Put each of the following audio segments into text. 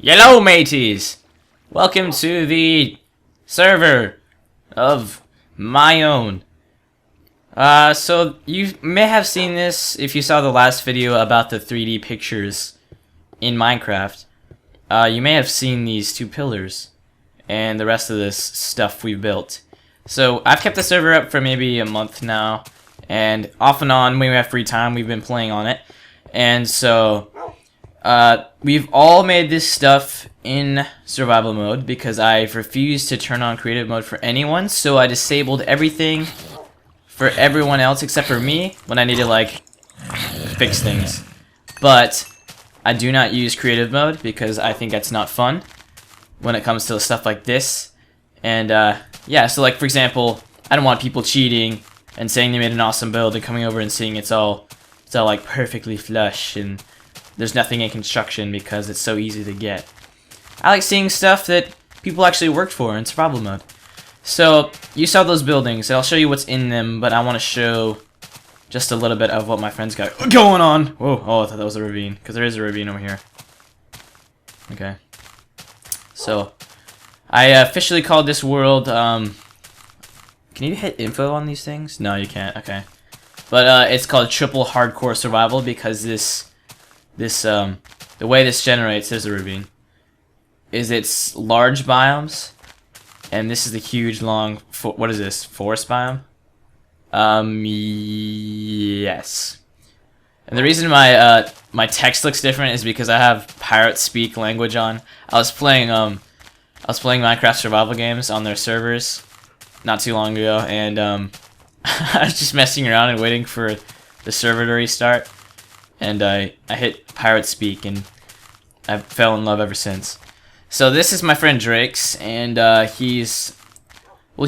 Hello, mateys! Welcome to the server of my own. So you may have seen this if you saw the last video about the 3D pictures in Minecraft. You may have seen these two pillars and the rest of this stuff we built. So I've kept the server up for maybe a month now, and off and on when we have free time we've been playing on it. And so we've all made this stuff in survival mode because I refused to turn on creative mode for anyone, so I disabled everything for everyone else except for me when I need to like fix things. But I do not use creative mode because I think that's not fun when it comes to stuff like this. And yeah, so like for example, I don't want people cheating and saying they made an awesome build and coming over and seeing it's all like perfectly flush and there's nothing in construction because it's so easy to get. I like seeing stuff that people actually worked for in survival mode. So you saw those buildings. I'll show you what's in them, but I want to show just a little bit of what my friends got going on. Whoa! Oh, I thought that was a ravine because there is a ravine over here. Okay. So I officially called this world. Can you hit info on these things? No, you can't. Okay. But it's called Triple Hardcore Survival because the way this generates, there's a ravine, is it's large biomes, and this is the huge long, what is this, forest biome? Yes. And the reason my my text looks different is because I have Pirate Speak language on. I was playing Minecraft survival games on their servers not too long ago, and I was just messing around and waiting for the server to restart. And I hit Pirate Speak, and I fell in love ever since. So this is my friend Drake's, and he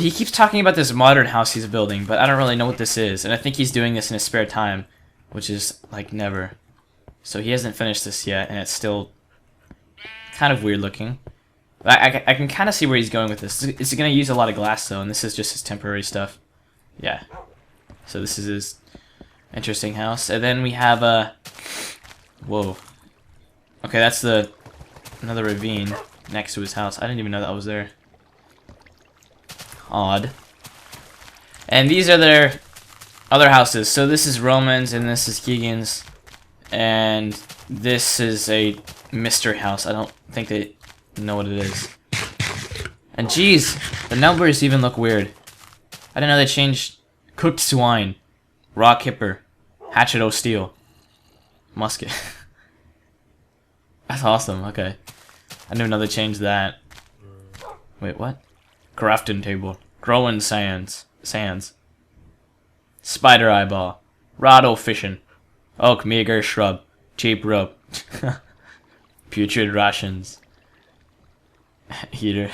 keeps talking about this modern house he's building, but I don't really know what this is. And I think he's doing this in his spare time, which is like never. So he hasn't finished this yet, and it's still kind of weird looking. But I can kind of see where he's going with this. It's going to use a lot of glass, though, and this is just his temporary stuff. Yeah. So this is his interesting house. And then we have a whoa. Okay, that's another ravine next to his house. I didn't even know that was there. Odd. And these are their other houses. So this is Roman's and this is Keegan's. And this is a mystery house. I don't think they know what it is. And geez, the numbers even look weird. I didn't know they changed cooked swine, raw kipper, hatchet o' steel, musket. That's awesome. Okay, I didn't know they changed that. Wait, what? Crafting table, growing sands, spider eyeball, rod o' fishing, oak meager shrub, cheap rope, putrid rations, heater.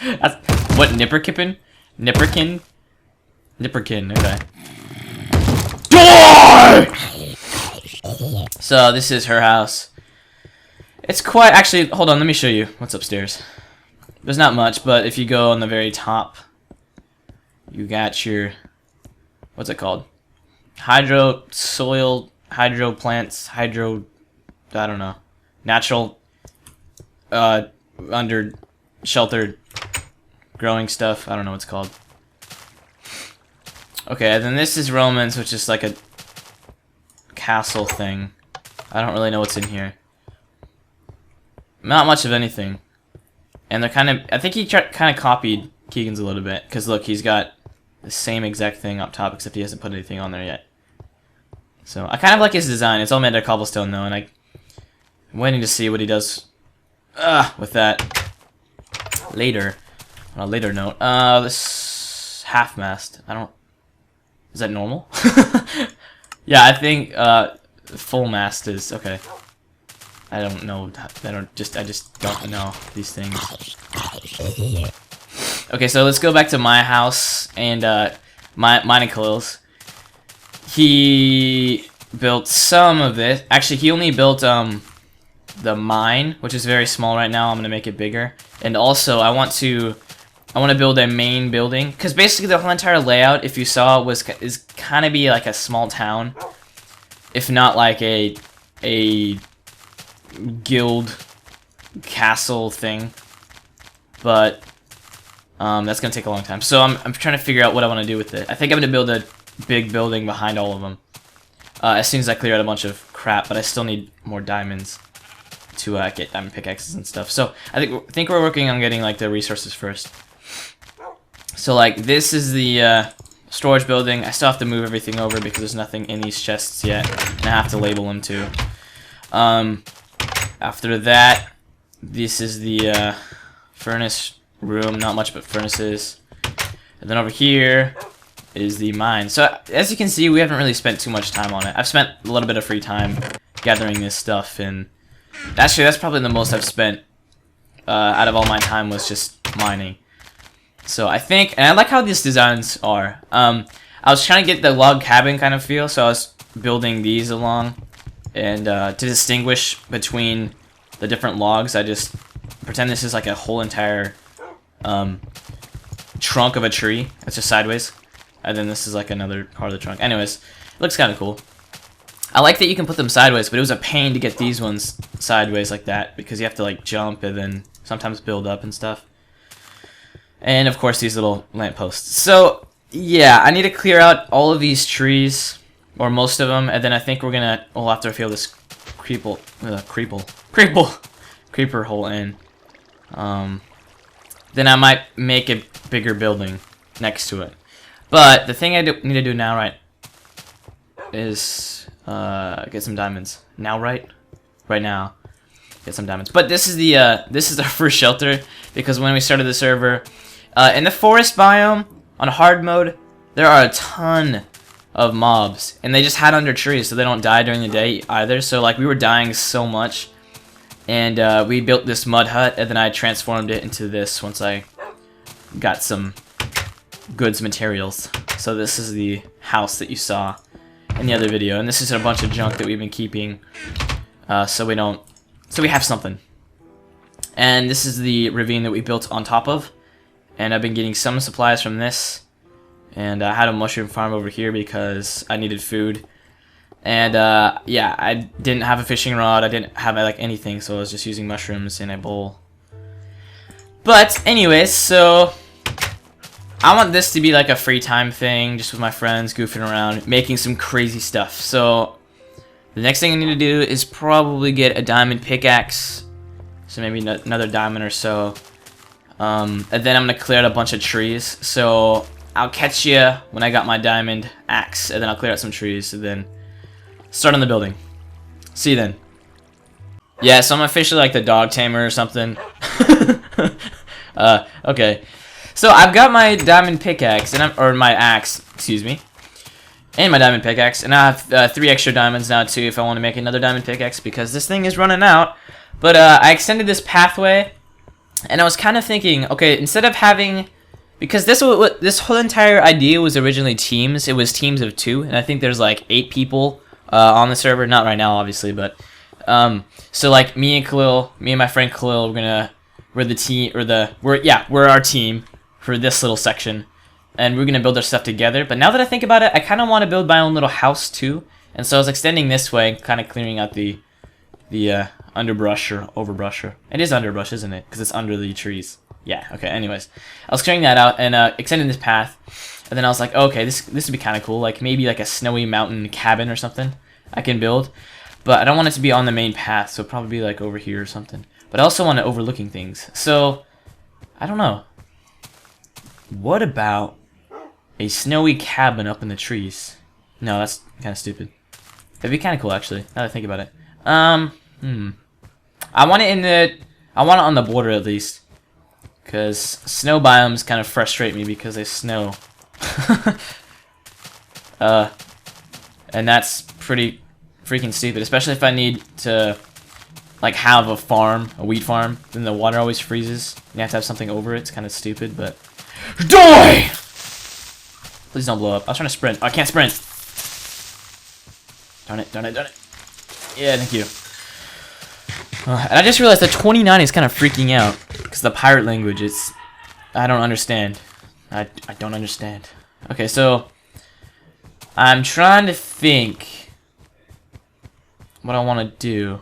That's what nipperkippin, nipperkin, okay. Die! So this is her house. It's quite, actually, hold on, let me show you what's upstairs. There's not much, but if you go on the very top, you got your, what's it called? Hydro soil, hydro plants, hydro, I don't know, natural, under sheltered growing stuff. I don't know what it's called. Okay, and then this is Roman's, which is like a castle thing. I don't really know what's in here. Not much of anything. And they're kind of, I think he kind of copied Keegan's a little bit, because look, he's got the same exact thing up top, except he hasn't put anything on there yet. So I kind of like his design. It's all made of cobblestone though, and I'm waiting to see what he does with that later. On a later note, this half mast. Is that normal? Yeah, I think full mast is okay. I don't know. I just don't know these things. Okay, so let's go back to my house and my mining coils. He built some of it. Actually, he only built the mine, which is very small right now. I'm gonna make it bigger. And also, I want to build a main building because basically the whole entire layout, if you saw, is kind of be like a small town, if not like a guild castle thing, but that's gonna take a long time. So I'm trying to figure out what I want to do with it. I think I'm gonna build a big building behind all of them as soon as I clear out a bunch of crap. But I still need more diamonds to get diamond pickaxes and stuff. So I think we're working on getting like the resources first. So like this is the storage building. I still have to move everything over because there's nothing in these chests yet, and I have to label them too. After that, this is the furnace room. Not much but furnaces. And then over here is the mine. So as you can see, we haven't really spent too much time on it. I've spent a little bit of free time gathering this stuff, and actually that's probably the most I've spent out of all my time was just mining. So I think, and I like how these designs are. I was trying to get the log cabin kind of feel, so I was building these along, and to distinguish between the different logs, I just pretend this is like a whole entire trunk of a tree. It's just sideways, and then this is like another part of the trunk. Anyways, it looks kind of cool. I like that you can put them sideways, but it was a pain to get these ones sideways like that because you have to like jump and then sometimes build up and stuff. And of course these little lampposts. So yeah, I need to clear out all of these trees, or most of them, and then I think we'll have to fill this creeper hole in. Then I might make a bigger building next to it. But the thing I need to do now, right, is get some diamonds. Right now, get some diamonds. But this is our first shelter, because when we started the server, in the forest biome on hard mode, there are a ton of mobs, and they just hide under trees so they don't die during the day either. So like we were dying so much, and we built this mud hut, and then I transformed it into this once I got some goods materials. So this is the house that you saw in the other video, and this is a bunch of junk that we've been keeping so we have something. And this is the ravine that we built on top of, and I've been getting some supplies from this. And I had a mushroom farm over here because I needed food. And yeah, I didn't have a fishing rod, I didn't have like anything, so I was just using mushrooms in a bowl. But anyways, so I want this to be like a free time thing, just with my friends goofing around, making some crazy stuff. So the next thing I need to do is probably get a diamond pickaxe, so maybe another diamond or so. And then I'm gonna clear out a bunch of trees. So I'll catch you when I got my diamond axe, and then I'll clear out some trees, and then start on the building. See you then. Yeah, so I'm officially like the dog tamer or something. Okay. So I've got my diamond pickaxe, or my axe, excuse me, and my diamond pickaxe, and I have 3 extra diamonds now too if I want to make another diamond pickaxe, because this thing is running out. But I extended this pathway, and I was kind of thinking, okay, instead of having, because this whole entire idea was originally teams. It was teams of 2, and I think there's like 8 people on the server. Not right now, obviously, but so like me and my friend Khalil, we're the team, or we're our team for this little section, and we're gonna build our stuff together. But now that I think about it, I kind of want to build my own little house too, and so I was extending this way, kind of clearing out the underbrush or overbrush. It is underbrush, isn't it? Because it's under the trees. Yeah, okay, anyways. I was clearing that out and extending this path. And then I was like, okay, this would be kind of cool. Like, maybe like a snowy mountain cabin or something I can build. But I don't want it to be on the main path, so probably be like over here or something. But I also want it overlooking things. So, I don't know. What about a snowy cabin up in the trees? No, that's kind of stupid. That'd be kind of cool, actually, now that I think about it. I want it on the border at least. Because snow biomes kind of frustrate me because they snow. And that's pretty freaking stupid, especially if I need to like have a farm, a wheat farm, then the water always freezes. And you have to have something over it. It's kind of stupid, but die! Please don't blow up. I was trying to sprint. Oh, I can't sprint. Darn it. Yeah, thank you. And I just realized that 29 is kind of freaking out because the pirate language is, I don't understand. I don't understand. Okay, so I'm trying to think what I want to do.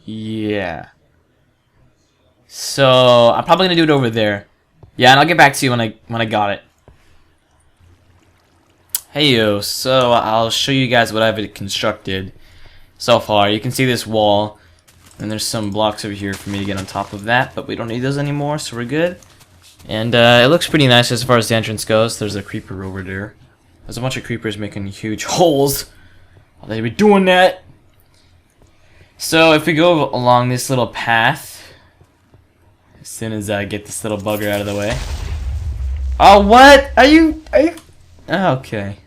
Yeah. So I'm probably gonna do it over there. Yeah, and I'll get back to you when I got it. Hey yo, so I'll show you guys what I've constructed so far. You can see this wall, and there's some blocks over here for me to get on top of that, but we don't need those anymore, so we're good. And it looks pretty nice as far as the entrance goes. There's a creeper over there. There's a bunch of creepers making huge holes. While they be doing that. So if we go along this little path, as soon as I get this little bugger out of the way. Oh, what? Are you? Okay.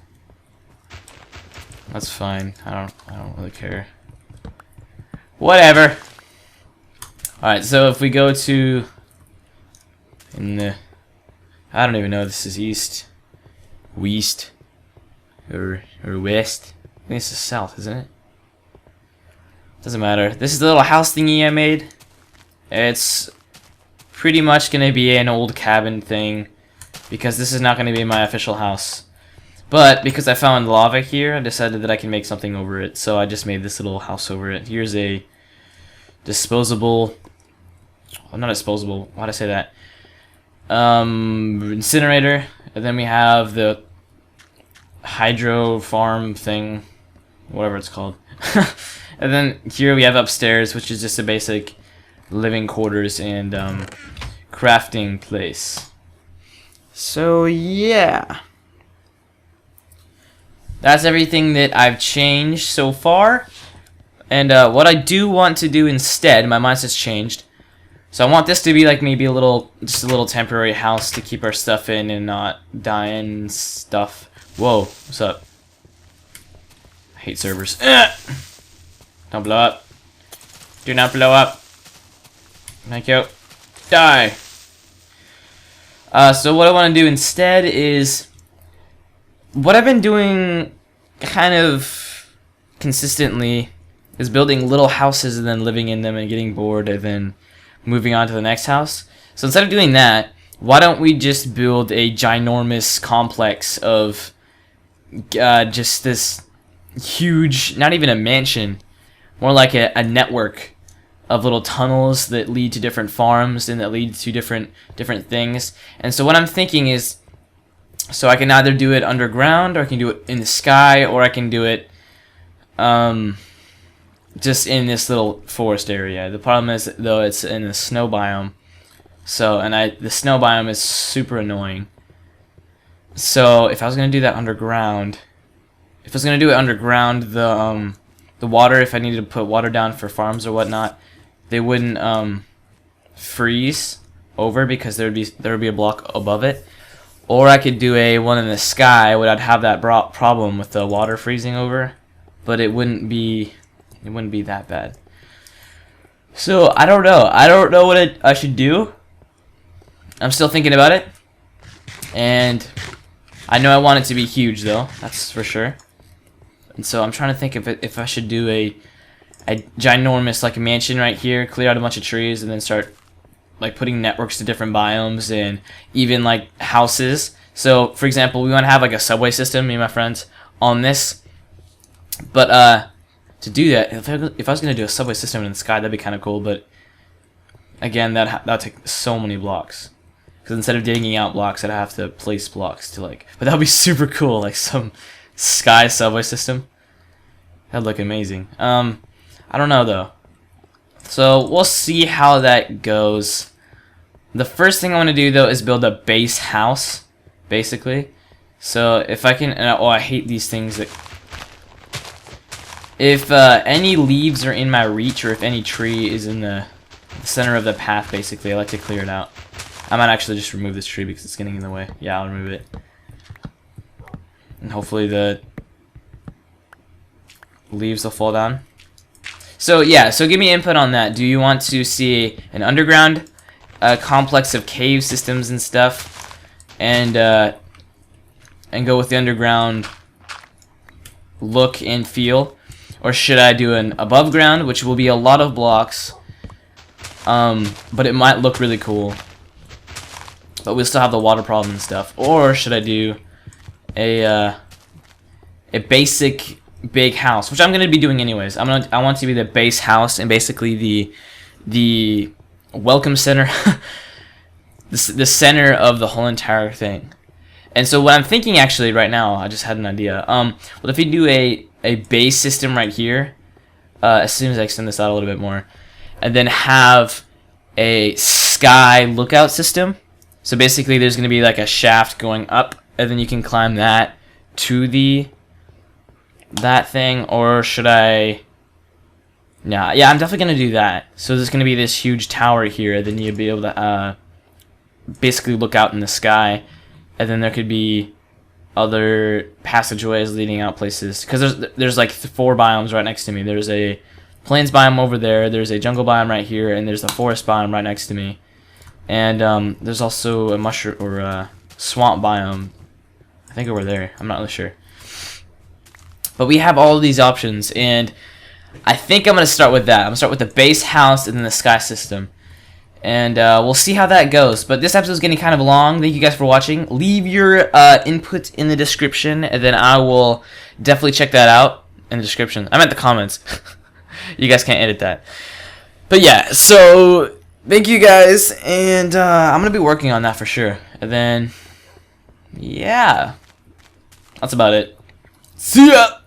That's fine. I don't really care. Whatever. Alright, so if we go to I don't even know if this is east. West. Or west. I think this is south, isn't it? Doesn't matter. This is the little house thingy I made. It's pretty much gonna be an old cabin thing, because this is not gonna be my official house. But because I found lava here, I decided that I can make something over it. So I just made this little house over it. Here's a disposable. Well, not disposable. Why'd I say that? Incinerator, and then we have the hydro farm thing, whatever it's called. And then here we have upstairs, which is just a basic living quarters and crafting place. So yeah, that's everything that I've changed so far. And what I do want to do instead, my mindset's changed. So I want this to be like maybe just a little temporary house to keep our stuff in and not die and stuff. Whoa, what's up? I hate servers. Don't blow up. Do not blow up. Thank you. Die. So what I want to do instead is what I've been doing kind of consistently is building little houses and then living in them and getting bored and then moving on to the next house. So instead of doing that, why don't we just build a ginormous complex of just this huge, not even a mansion, more like a network of little tunnels that lead to different farms and that lead to different things. And so what I'm thinking is, so I can either do it underground, or I can do it in the sky, or I can do it just in this little forest area. The problem is, though, it's in the snow biome. So, and the snow biome is super annoying. So, if I was gonna do that underground, the water, if I needed to put water down for farms or whatnot, they wouldn't freeze over because there would be a block above it. Or I could do a one in the sky, where I'd have that problem with the water freezing over, but it wouldn't be that bad. So I don't know what I should do. I'm still thinking about it, and I know I want it to be huge, though. That's for sure. And so I'm trying to think if I should do a ginormous like mansion right here, clear out a bunch of trees, and then start like putting networks to different biomes and even like houses. So for example, we want to have like a subway system, me and my friends, on this. But to do that, if I was gonna do a subway system in the sky, that'd be kind of cool. But again, that'd take so many blocks. Because instead of digging out blocks, I'd have to place blocks to like. But that'd be super cool, like some sky subway system. That'd look amazing. I don't know though. So we'll see how that goes. The first thing I want to do though is build a base house, basically. So if I can, oh, I hate these things that. If any leaves are in my reach, or if any tree is in the center of the path, basically, I like to clear it out. I might actually just remove this tree because it's getting in the way. Yeah, I'll remove it. And hopefully the leaves will fall down. So yeah, so give me input on that. Do you want to see an underground complex of cave systems and stuff, and go with the underground look and feel? Or should I do an above ground, which will be a lot of blocks, but it might look really cool, but we'll still have the water problem and stuff? Or should I do a basic big house, which I'm gonna be doing anyways. I want to be the base house and basically the welcome center, the center of the whole entire thing. And so what I'm thinking actually right now, I just had an idea. What if we do a base system right here? As soon as I extend this out a little bit more, and then have a sky lookout system. So basically, there's going to be like a shaft going up, and then you can climb that to that thing. Or should I? Yeah, I'm definitely going to do that. So there's going to be this huge tower here, and then you'll be able to basically look out in the sky, and then there could be other passageways leading out places, because there's like 4 biomes right next to me. There's a plains biome over there, there's a jungle biome right here, and there's a forest biome right next to me. And there's also a mushroom or a swamp biome, I think, over there. I'm not really sure, but we have all of these options, and I think I'm gonna start with that. I'm gonna start with the base house and then the sky system. And we'll see how that goes. But this episode is getting kind of long. Thank you guys for watching. Leave your input in the description, and then I will definitely check that out in the description. I meant the comments. You guys can't edit that. But yeah, so thank you guys, and I'm going to be working on that for sure. And then, yeah, that's about it. See ya!